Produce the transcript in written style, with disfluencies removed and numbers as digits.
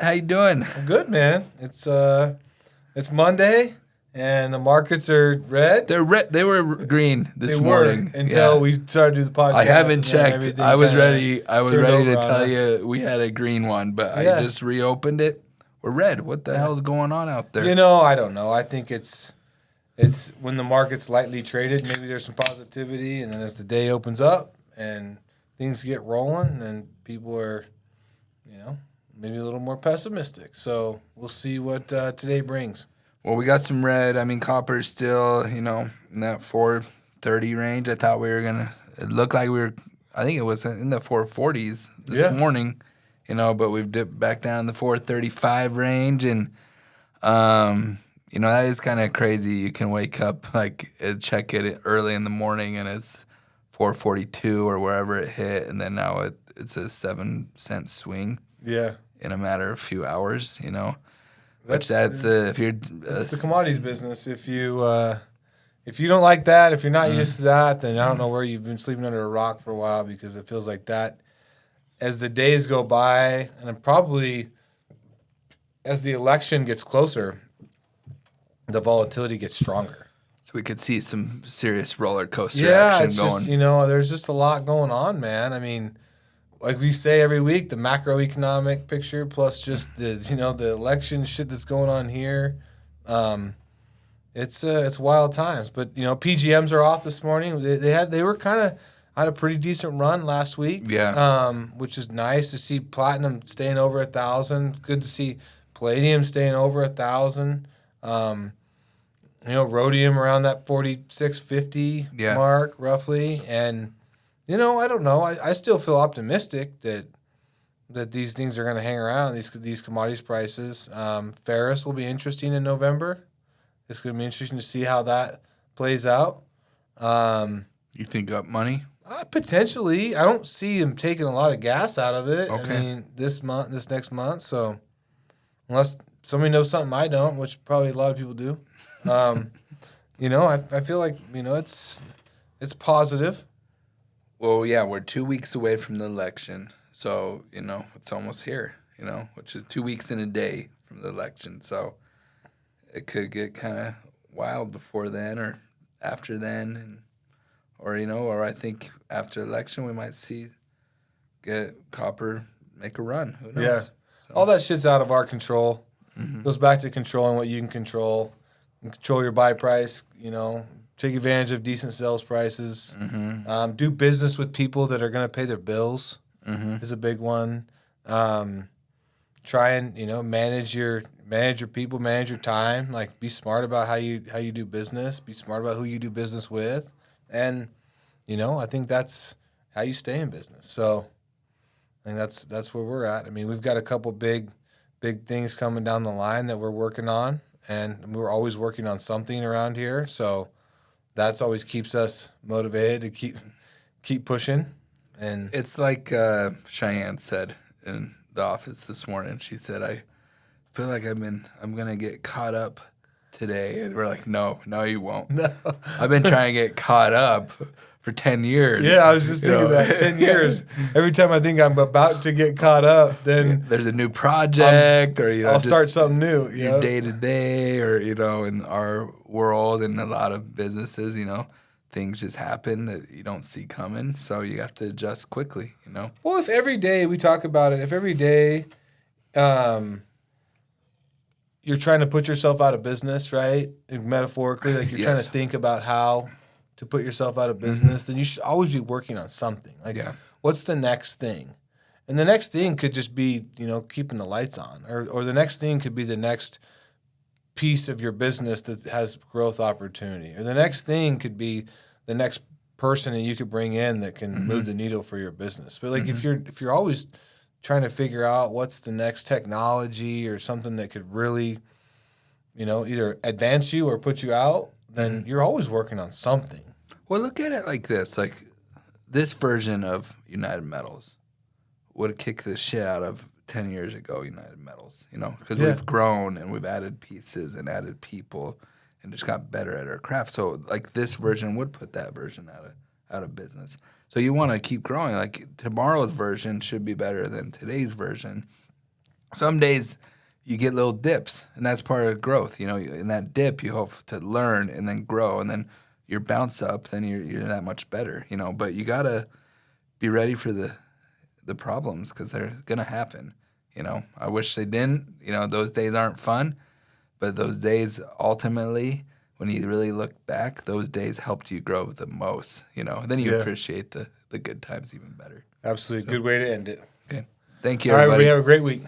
How you doing? I'm good, man. It's Monday, and the markets are red. They're red. They were green this They morning were until Yeah. we started to do the podcast. I haven't and then checked. everything I was kinda ready. I was turned ready to over on tell us. you we had a green one, but Yeah. I just reopened it. We're red. What the hell's going on out there? I don't know. I think it's when the market's lightly traded. Maybe there's some positivity, and then as the day opens up and things get rolling, then people are, maybe a little more pessimistic. So we'll see what today brings. Well, we got some red. I mean, copper's still, in that 430 range. I thought we were gonna. It looked like we were. I think it was in the 440s this morning. But we've dipped back down in the 435 range, and that is kind of crazy. You can wake up check it early in the morning, and it's 442 or wherever it hit, and then now it's a 7-cent swing. Yeah. In a matter of a few hours, That's if you're it's the commodities business. If you don't like that, if you're not used to that, then I don't know where you've been sleeping under a rock for a while, because it feels like that as the days go by, and probably as the election gets closer, the volatility gets stronger. So we could see some serious roller coaster Yeah, action it's going. just there's just a lot going on, man. I mean, like we say every week, the macroeconomic picture plus just the election shit that's going on here, it's wild times. But PGMs are off this morning. They were kind of had a pretty decent run last week. Yeah. Which is nice to see platinum staying over 1,000. Good to see palladium staying over 1,000. Rhodium around that 46.50 mark roughly, and. I don't know. I still feel optimistic that these things are going to hang around, these commodities prices. Ferrous will be interesting in November. It's going to be interesting to see how that plays out. You think up money? Potentially. I don't see him taking a lot of gas out of it. Okay. I mean, this next month. So unless somebody knows something I don't, which probably a lot of people do, I feel like, it's positive. Well, yeah, we're 2 weeks away from the election, so, it's almost here, which is 2 weeks in a day from the election. So it could get kind of wild before then or after then, or I think after the election we might get copper make a run. Who knows? Yeah. So. All that shit's out of our control. Mm-hmm. Goes back to controlling what you can control. You can control your buy price, take advantage of decent sales prices. Mm-hmm. Do business with people that are going to pay their bills is a big one. Try and manage your people, manage your time. Like, be smart about how you do business. Be smart about who you do business with, and I think that's how you stay in business. So I think that's where we're at. I mean, we've got a couple big things coming down the line that we're working on, and we're always working on something around here. So. That's always keeps us motivated to keep pushing, and it's like Cheyenne said in the office this morning. She said, "I feel like I'm gonna get caught up today," and we're like, "No, you won't. No. I've been trying to get caught up for 10 years." Yeah, I was just thinking that 10 years. Every time I think I'm about to get caught up, then there's a new project, or I'll start something new. Your day to day, or in our world and a lot of businesses, things just happen that you don't see coming, so you have to adjust quickly. Well, if every day we talk about it, if every day, you're trying to put yourself out of business, right? And metaphorically, like you're trying to think about how to put yourself out of business, then you should always be working on something. Like, what's the next thing? And the next thing could just be, keeping the lights on, or the next thing could be the next piece of your business that has growth opportunity, or the next thing could be the next person that you could bring in that can move the needle for your business. But like if you're always trying to figure out what's the next technology or something that could really, either advance you or put you out, then you're always working on something. Well, look at it like this: like this version of United Metals would have kicked the shit out of 10 years ago, United Metals, because we've grown and we've added pieces and added people and just got better at our craft. So, like, this version would put that version out of business. So you want to keep growing. Like, tomorrow's version should be better than today's version. some days you get little dips, and that's part of growth. In that dip, you hope to learn and then grow, and then your bounce up, then you're that much better. But you gotta be ready for the problems because they're gonna happen. I wish they didn't. Those days aren't fun, but those days ultimately, when you really look back, those days helped you grow the most. Then you appreciate the good times even better. Absolutely. Good way to end it. Okay. Thank you, All right, everybody. everybody. Have a great week.